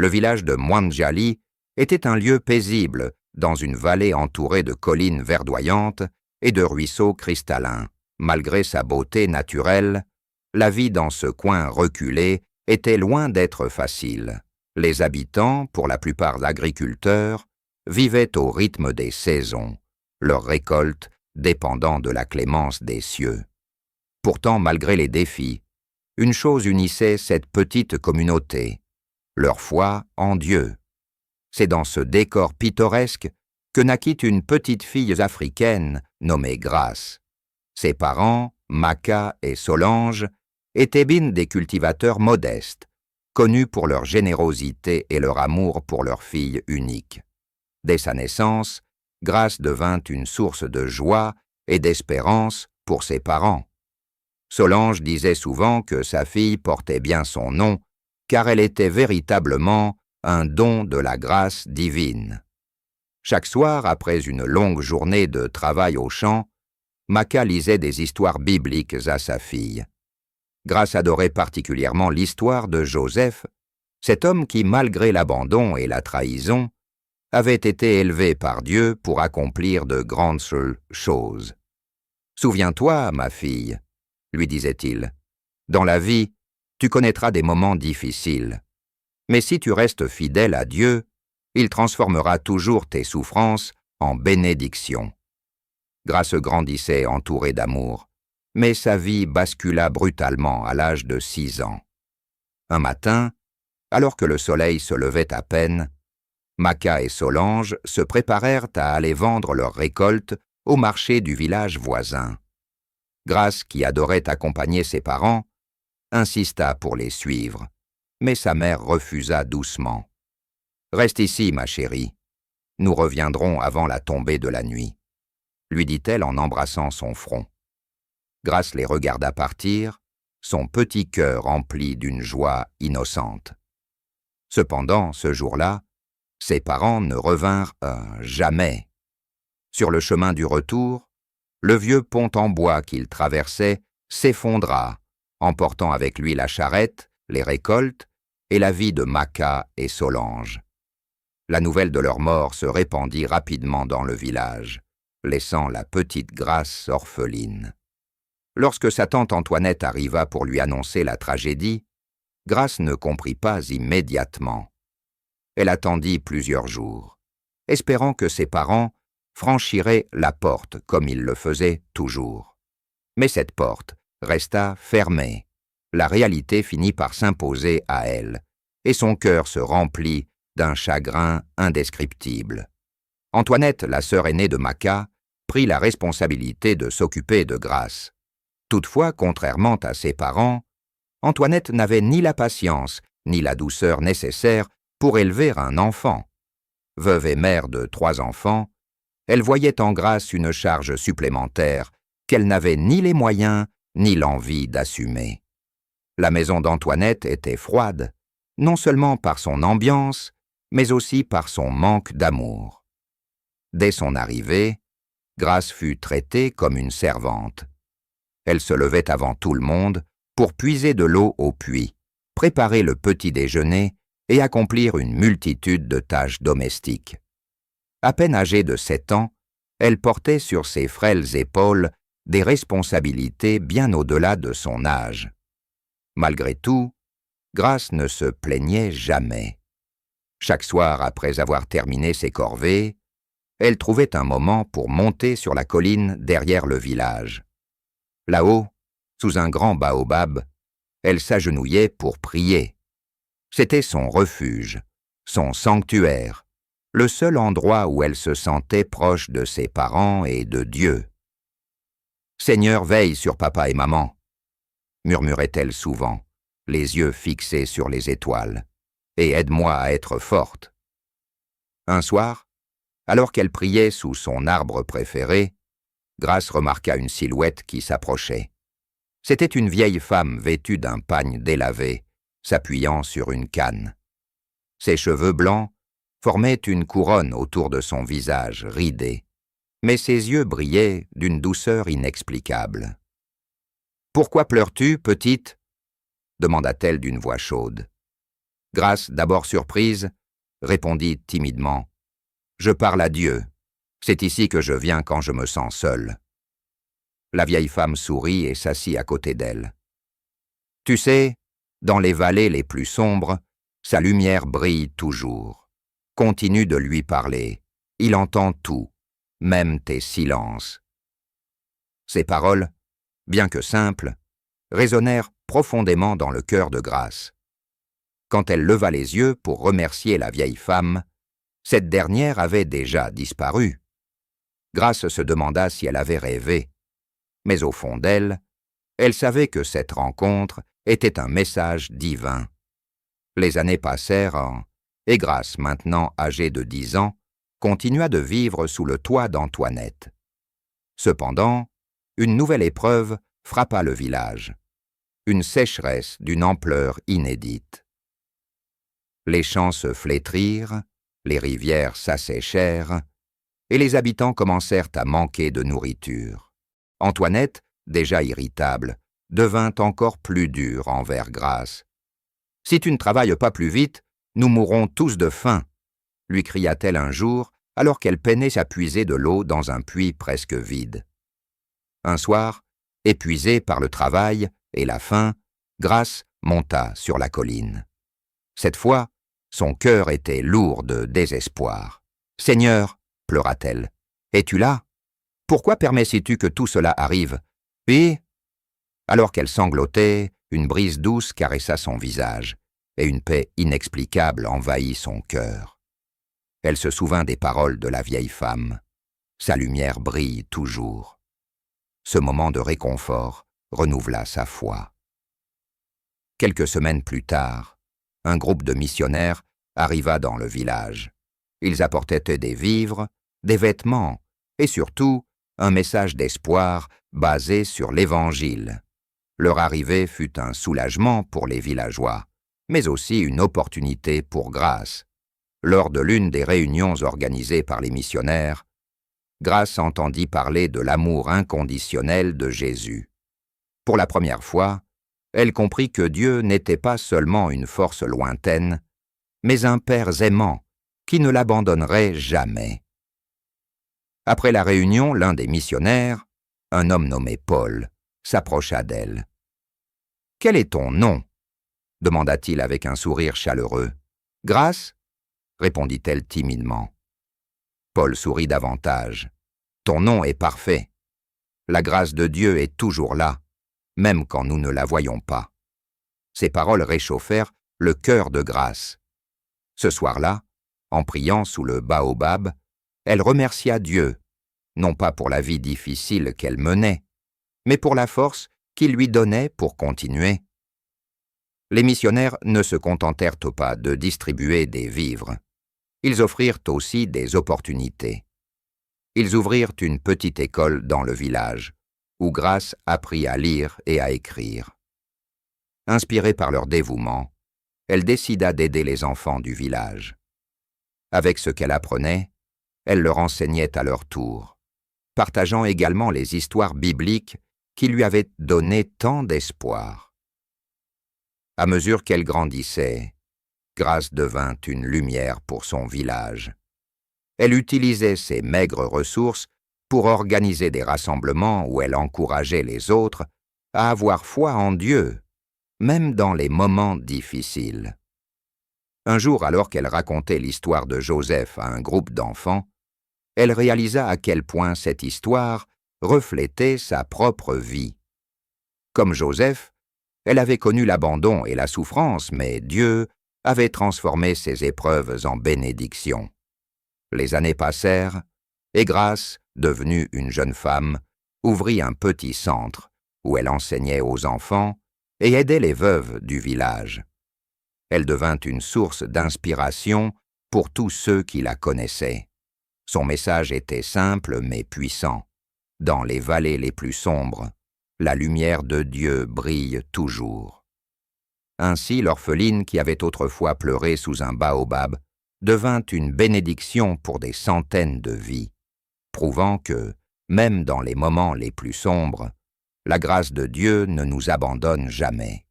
Le village de Mwandjali était un lieu paisible, dans une vallée entourée de collines verdoyantes et de ruisseaux cristallins. Malgré sa beauté naturelle, la vie dans ce coin reculé était loin d'être facile. Les habitants, pour la plupart agriculteurs, vivaient au rythme des saisons, leurs récoltes dépendant de la clémence des cieux. Pourtant, malgré les défis, une chose unissait cette petite communauté, leur foi en Dieu. C'est dans ce décor pittoresque que naquit une petite fille africaine nommée Grace. Ses parents, Maka et Solange, étaient des cultivateurs modestes, connus pour leur générosité et leur amour pour leur fille unique. Dès sa naissance, Grace devint une source de joie et d'espérance pour ses parents. Solange disait souvent que sa fille portait bien son nom, car elle était véritablement un don de la grâce divine. Chaque soir, après une longue journée de travail au champ, Maka lisait des histoires bibliques à sa fille. Grace adorait particulièrement l'histoire de Joseph, cet homme qui, malgré l'abandon et la trahison, avait été élevé par Dieu pour accomplir de grandes choses. « Souviens-toi, ma fille, » lui disait-il, « dans la vie, tu connaîtras des moments difficiles. Mais si tu restes fidèle à Dieu, il transformera toujours tes souffrances en bénédictions. » Grace grandissait entourée d'amour, mais sa vie bascula brutalement à l'âge de 6 ans. Un matin, alors que le soleil se levait à peine, Maka et Solange se préparèrent à aller vendre leurs récoltes au marché du village voisin. Grace, qui adorait accompagner ses parents, insista pour les suivre, mais sa mère refusa doucement. « Reste ici, ma chérie. Nous reviendrons avant la tombée de la nuit, » lui dit-elle en embrassant son front. Grace les regarda partir, son petit cœur empli d'une joie innocente. Cependant, ce jour-là, ses parents ne revinrent jamais. Sur le chemin du retour, le vieux pont en bois qu'ils traversaient s'effondra, emportant avec lui la charrette, les récoltes et la vie de Maka et Solange. La nouvelle de leur mort se répandit rapidement dans le village, laissant la petite Grace orpheline. Lorsque sa tante Antoinette arriva pour lui annoncer la tragédie, Grace ne comprit pas immédiatement. Elle attendit plusieurs jours, espérant que ses parents franchiraient la porte comme ils le faisaient toujours. Mais cette porte resta fermée. La réalité finit par s'imposer à elle, et son cœur se remplit d'un chagrin indescriptible. Antoinette, la sœur aînée de Maka, prit la responsabilité de s'occuper de Grace. Toutefois, contrairement à ses parents, Antoinette n'avait ni la patience ni la douceur nécessaires pour élever un enfant. Veuve et mère de 3 enfants, elle voyait en Grace une charge supplémentaire qu'elle n'avait ni les moyens ni l'envie d'assumer. La maison d'Antoinette était froide, non seulement par son ambiance, mais aussi par son manque d'amour. Dès son arrivée, Grace fut traitée comme une servante. Elle se levait avant tout le monde pour puiser de l'eau au puits, préparer le petit déjeuner et accomplir une multitude de tâches domestiques. À peine âgée de 7 ans, elle portait sur ses frêles épaules des responsabilités bien au-delà de son âge. Malgré tout, Grace ne se plaignait jamais. Chaque soir, après avoir terminé ses corvées, elle trouvait un moment pour monter sur la colline derrière le village. Là-haut, sous un grand baobab, elle s'agenouillait pour prier. C'était son refuge, son sanctuaire, le seul endroit où elle se sentait proche de ses parents et de Dieu. « Seigneur, veille sur papa et maman », murmurait-elle souvent, les yeux fixés sur les étoiles, « et aide-moi à être forte. » Un soir, alors qu'elle priait sous son arbre préféré, Grace remarqua une silhouette qui s'approchait. C'était une vieille femme vêtue d'un pagne délavé, s'appuyant sur une canne. Ses cheveux blancs formaient une couronne autour de son visage ridé, mais ses yeux brillaient d'une douceur inexplicable. « Pourquoi pleures-tu, petite ?» demanda-t-elle d'une voix chaude. Grâce, d'abord surprise, répondit timidement « Je parle à Dieu. C'est ici que je viens quand je me sens seule. » La vieille femme sourit et s'assit à côté d'elle. « Tu sais, dans les vallées les plus sombres, sa lumière brille toujours. Continue de lui parler. Il entend tout, même tes silences. » Ces paroles, bien que simples, résonnèrent profondément dans le cœur de Grâce. Quand elle leva les yeux pour remercier la vieille femme, cette dernière avait déjà disparu. Grâce se demanda si elle avait rêvé, mais au fond d'elle, elle savait que cette rencontre était un message divin. Les années passèrent et Grâce, maintenant âgée de 10 ans, continua de vivre sous le toit d'Antoinette. Cependant, une nouvelle épreuve frappa le village. Une sécheresse d'une ampleur inédite. Les champs se flétrirent, les rivières s'asséchèrent, et les habitants commencèrent à manquer de nourriture. Antoinette, déjà irritable, devint encore plus dure envers Grâce. « Si tu ne travailles pas plus vite, nous mourrons tous de faim !» lui cria-t-elle un jour, alors qu'elle peinait à puiser de l'eau dans un puits presque vide. Un soir, épuisée par le travail et la faim, Grâce monta sur la colline. Cette fois, son cœur était lourd de désespoir. « Seigneur, pleura-t-elle, es-tu là? Pourquoi permets-tu que tout cela arrive? » Puis, alors qu'elle sanglotait, une brise douce caressa son visage, et une paix inexplicable envahit son cœur. Elle se souvint des paroles de la vieille femme. Sa lumière brille toujours. Ce moment de réconfort renouvela sa foi. Quelques semaines plus tard, un groupe de missionnaires arriva dans le village. Ils apportaient des vivres, des vêtements et surtout un message d'espoir basé sur l'Évangile. Leur arrivée fut un soulagement pour les villageois, mais aussi une opportunité pour Grâce. Lors de l'une des réunions organisées par les missionnaires, Grâce entendit parler de l'amour inconditionnel de Jésus. Pour la première fois, elle comprit que Dieu n'était pas seulement une force lointaine, mais un Père aimant qui ne l'abandonnerait jamais. Après la réunion, l'un des missionnaires, un homme nommé Paul, s'approcha d'elle. « Quel est ton nom ?» demanda-t-il avec un sourire chaleureux. « Grâce ?» répondit-elle timidement. Paul sourit davantage. « Ton nom est parfait. La grâce de Dieu est toujours là, même quand nous ne la voyons pas. » Ces paroles réchauffèrent le cœur de Grâce. Ce soir-là, en priant sous le baobab, elle remercia Dieu, non pas pour la vie difficile qu'elle menait, mais pour la force qu'il lui donnait pour continuer. Les missionnaires ne se contentèrent pas de distribuer des vivres. Ils offrirent aussi des opportunités. Ils ouvrirent une petite école dans le village, où Grâce apprit à lire et à écrire. Inspirée par leur dévouement, elle décida d'aider les enfants du village. Avec ce qu'elle apprenait, elle leur enseignait à leur tour, partageant également les histoires bibliques qui lui avaient donné tant d'espoir. À mesure qu'elle grandissait, Grâce devint une lumière pour son village. Elle utilisait ses maigres ressources pour organiser des rassemblements où elle encourageait les autres à avoir foi en Dieu, même dans les moments difficiles. Un jour, alors qu'elle racontait l'histoire de Joseph à un groupe d'enfants, elle réalisa à quel point cette histoire reflétait sa propre vie. Comme Joseph, elle avait connu l'abandon et la souffrance, mais Dieu avait transformé ces épreuves en bénédictions. Les années passèrent, et Grâce, devenue une jeune femme, ouvrit un petit centre où elle enseignait aux enfants et aidait les veuves du village. Elle devint une source d'inspiration pour tous ceux qui la connaissaient. Son message était simple mais puissant. Dans les vallées les plus sombres, la lumière de Dieu brille toujours. Ainsi, l'orpheline qui avait autrefois pleuré sous un baobab devint une bénédiction pour des centaines de vies, prouvant que, même dans les moments les plus sombres, la grâce de Dieu ne nous abandonne jamais.